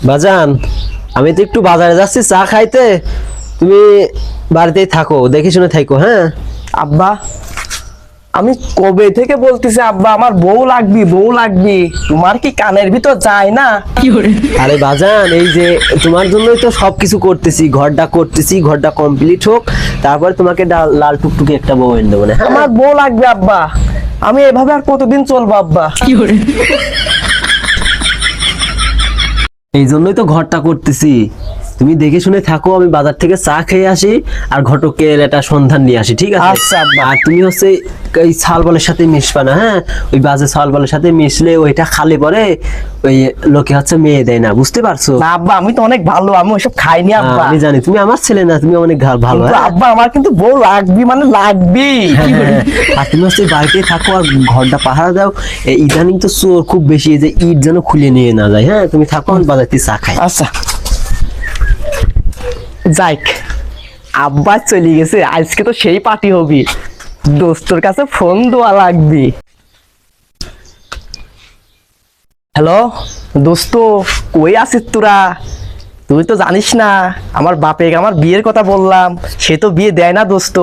বাজান, আমি তো একটু বাজারে যাচ্ছি চা খাইতে, তুমি বাড়িতেই থাকো, দেখে শুনে থাকো। হ্যাঁ আব্বা, আমি কবে থেকে বলতেছি আব্বা আমার বউ লাগবি, বউ লাগবি, তোমার কি কানের ভিতর যায় না? আরে বাজান, এই যে তোমার জন্যই তো সবকিছু করতেছি, ঘরটা কমপ্লিট হোক, তারপরে তোমাকে লাল টুকটুকি একটা বউ এনে দেবো না। আমার বউ লাগবে আব্বা, আমি এভাবে আর কতদিন চলবো আব্বা? এই জন্যই তো ঘরটা করতেছি, তুমি দেখে শুনে থাকো, আমি বাজার থেকে চা খেয়ে আসি আর ঘটকের একটা সন্ধান নিয়ে আসি, ঠিক আছে? আচ্ছা আব্বা। আর তুমি হচ্ছে এই ছালবলের সাথে মিশবা না, হ্যাঁ? ওই বাজে ছালবলের সাথে মিশলে ওইটা খালি পরে ওই লোকে হচ্ছে মেয়ে দেয় না, বুঝতে পারছো? না আব্বা, আমি তো অনেক ভালো, আমি ওইসব খাইনি আব্বা। আমি জানি তুমি আমার ছেলে না, তুমি অনেক ভালো। কিন্তু আব্বা আমার কিন্তু বউ লাগবি, মানে লাগবি। আর তুমি হচ্ছে বাড়িতে থাকো আর ঘরটা পাহারা দাও। ইদানিং তো চোর খুব বেশি, এই যে ইট যেন খুলে নিয়ে না যায়। হ্যাঁ তুমি থাকো, আমি বাজার থেকে চা খাই। আচ্ছা যাইক, আব্বা চলে গেছে, আজকে তো সেই পার্টি হবি, দোস্তর কাছে ফোন দেওয়া লাগবি। হ্যালো দোস্ত, কই আছিস তোরা? তুই তো জানিস না আমার বাপে আমার বিয়ের কথা বললাম, সে তো বিয়ে দেয় না দোস্ত।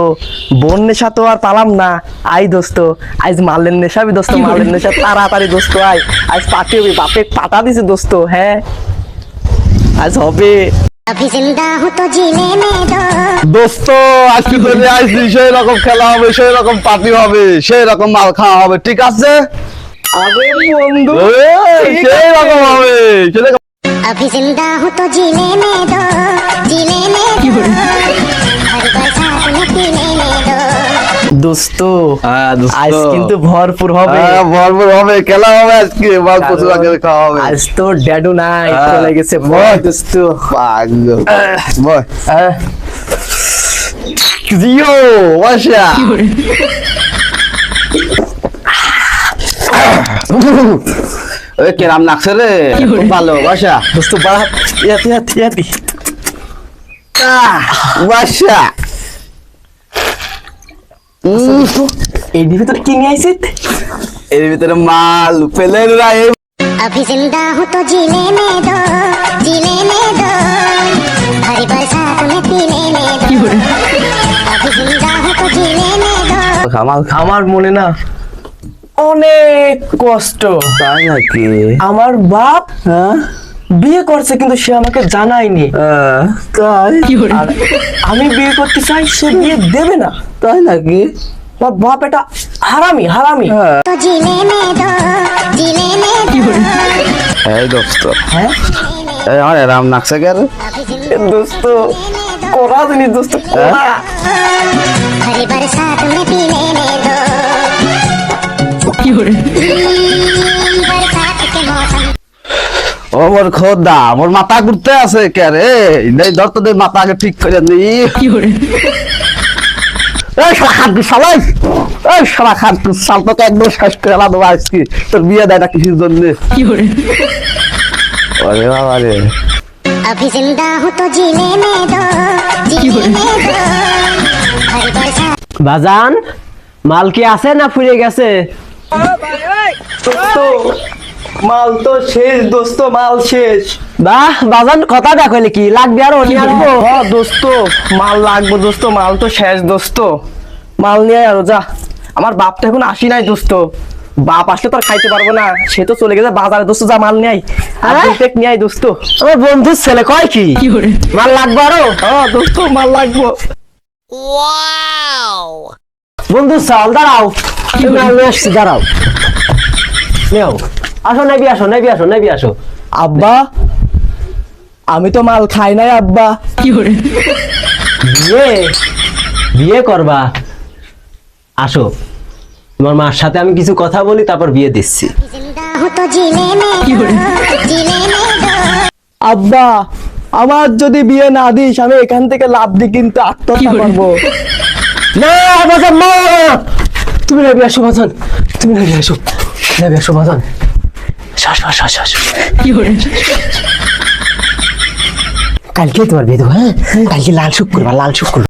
বোন নেশা তো আর পালাম না, আই দোস্ত, আজ মালের নেশাবি দোস্ত, মালের নেশা তাড়াতাড়ি দোস্ত আয়, আজ পার্টি হবি, বাপে পাঠা দিছে দোস্ত। হ্যাঁ আজ হবে দোস্ত, আজকে চলে আসছি, সেই রকম খেলা হবে, সেই রকম পার্টি হবে, সেই রকম মাল খাওয়া হবে, ঠিক আছে? আরে বন্ধু, সেই রকম হবে, अभी जिंदा हूँ तो जीने में दो, जीने में दो, हर बरसात में पीने में दो। দোস্ত দোস্ত। আজ কিন্তু ভরপুর হবে, ভরপুর হবে, খেলা হবে আজকে, মাল প্রচুর আগে খাওয়া হবে। আজ তো ড্যাডু নাই, চলে গেছে বল। বয় দোস্ত। পাগল। বল। জিও, বাসা। ওই কেরাম লাগছে রে, খুব ভালো, বাসা। দোস্ত বাপ, ইয়াতি ইয়াতি ইয়াতি। বাসা। এই ভিতরে কি নিয়ে আইছিস? এর ভিতরে মাল পেলেন না। अभी जिंदा हूँ तो जीने में दो, जीने में दो, हर बरसात में पीने में दो। अभी जिंदा हूँ तो जीने में दो। আমার মনে না অনেক কষ্ট। তাই নাকি? আমার বাপ বিয়ে করছে কিন্তু সে আমাকে জানায়নি, তাই? আর আমি বিয়ে করতে চাই, সে বিয়ে দেবে না। তাই নাকি? আমার বাপ এটা হারামি, হারামি। तो जीने में दो, जीने में दो, এই দোস্ত, হ্যাঁ এই আমার এরাম নাকছে কে রে? अभी এ जिंदा দোস্ত করা জানি দোস্ত, করা। हर बरसात में पीने में दो। बरसात के मौसम ও মোর খোদা, মোর মাথা ঘুরতে আছে কে রে? এই ধর তো দেই, মাথা আগে ঠিক করে নি। এই শালা খাট শালাই, এই শালা খাট শাল তোকে একদম শেষ করে দেবো আজকে। তোর বিয়ে দেয় না কিসের জন্য? ওরে বাবা রে। अभी जिंदा हूँ तो जीने में दो, जीने में दो, हर बरसात। বাজান, মাল কি আছে না ফুরিয়ে গেছে? দোস্ত মাল তো শেষ দোস্ত, মাল শেষ। বাহ বাজান, কথা দেখো কি লাগবে আর নিয়ে আসবো। হ্যাঁ দোস্ত, মাল লাগবে দোস্ত, মাল তো শেষ দোস্ত, মাল নিয়ে আয় আরো যা। আমার বাপ তো এখন আসি নাই দোস্ত, বাপ আসলে তো আর খাইতে পারবো না, সে তো চলে গেছে বাজারে দোস্ত, যা মাল নিয়ে আয়, আর হ্যাঁ? দুই প্যাক নিয়ে আয় দোস্ত। আমার বন্ধুর ছেলে কয় কি মাল লাগবে আরো? হ্যাঁ দোস্ত, মাল লাগবো। বন্ধু চাল, দাঁড়াও, তুমি মাল নিয়ে আসছি, দাঁড়াও, নেও, আসো, নেবি আসো, নেবি আসো, নেবি আসো। আব্বা, আমি তো মাল খাই নাই আব্বা। বিয়ে বিয়ে করবা? আসো, তোমার মার সাথে আমি কিছু কথা বলি, তারপর বিয়ে দিচ্ছি। जिंदा हूँ तो जीने में दो, जीने में दो। আব্বা, আমার যদি বিয়ে না দিস, আমি এখান থেকে লাভ দি কিন্তু আত্মহত্যা করবো। না বাজান, না, তুমি নেবি আসো বাজান, তুমি নেবি আসো, নেবি আসো বাজান, শ্বাস শ্বাস শ্বাস শ্বাস। কালকে তোমার বিয়ে দেবো, হ্যাঁ? কালকে লাল শুক করবা, লাল শুক করবা।